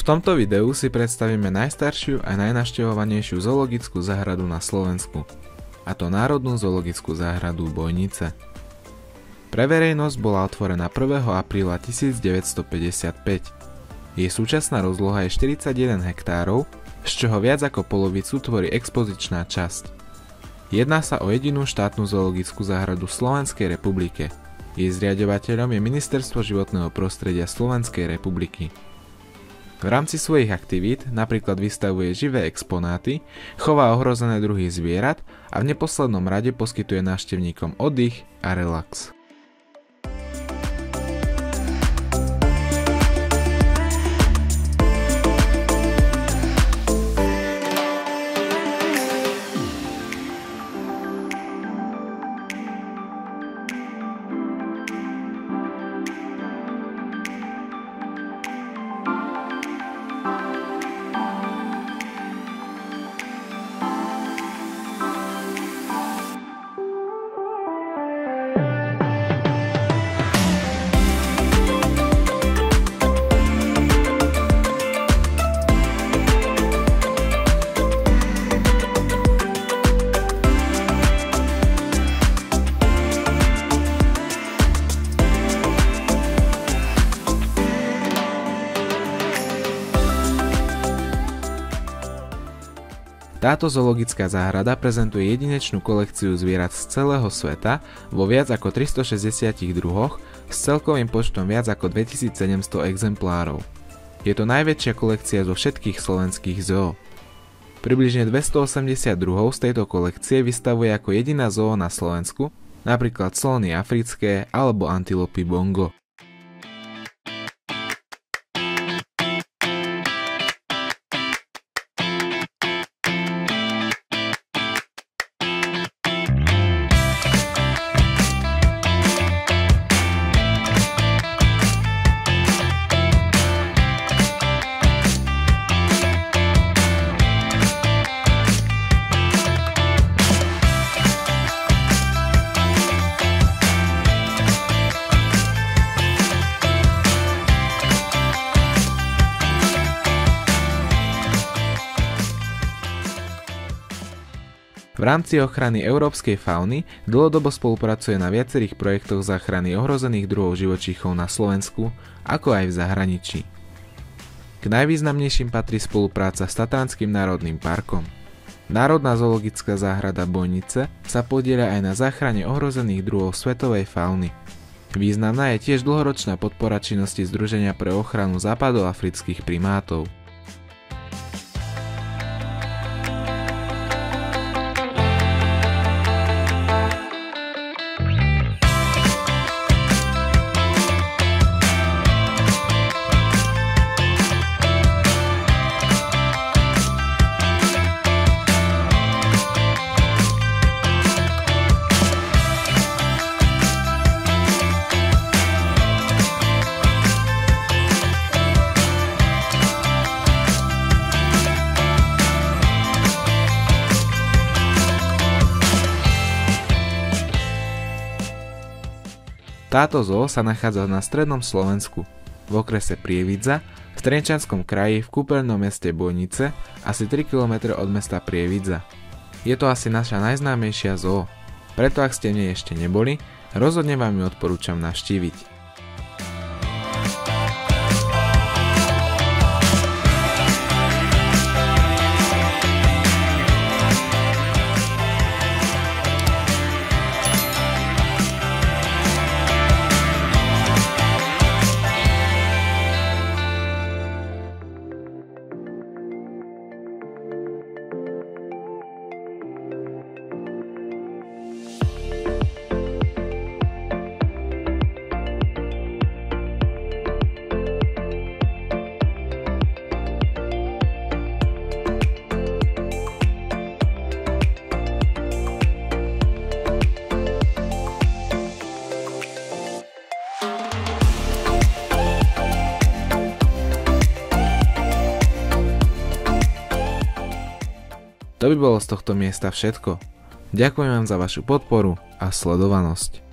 tomto videu si predstavíme najstaršiu a najnavštevovanejšiu zoologickú záhradu na Slovensku, a to Národnú zoologickú záhradu Bojnice. Pre verejnosť bola otvorená 1. apríla 1955. Jej súčasná rozloha je 41 hektárov, z čoho viac ako polovicu tvorí expozičná časť. Jedná sa o jedinú štátnu zoologickú záhradu v Slovenskej republike. Jej zriaďovateľom je Ministerstvo životného prostredia Slovenskej republiky. V rámci svojich aktivít napríklad vystavuje živé exponáty, chová ohrozené druhy zvierat a v neposlednom rade poskytuje návštevníkom oddych a relax. Táto zoologická záhrada prezentuje jedinečnú kolekciu zvierat z celého sveta vo viac ako 360 druhoch s celkovým počtom viac ako 2700 exemplárov. Je to najväčšia kolekcia zo všetkých slovenských zoo. Približne 280 druhov z tejto kolekcie vystavuje ako jediná zoo na Slovensku, napríklad slony africké alebo antilopy bongo. V rámci ochrany európskej fauny dlhodobo spolupracuje na viacerých projektoch záchrany ohrozených druhov živočíchov na Slovensku, ako aj v zahraničí. K najvýznamnejším patrí spolupráca s Tatranským národným parkom. Národná zoologická záhrada Bojnice sa podieľa aj na záchrane ohrozených druhov svetovej fauny. Významná je tiež dlhoročná podpora činnosti Združenia pre ochranu západoafrických primátov. Táto zoo sa nachádza na strednom Slovensku, v okrese Prievidza, v Trenčianskom kraji v kúpeľnom meste Bojnice, asi 3 km od mesta Prievidza. Je to asi naša najznámejšia zoo, preto ak ste v nej ešte neboli, rozhodne vám ju odporúčam navštíviť. To by bolo z tohto miesta všetko. Ďakujem vám za vašu podporu a sledovanosť.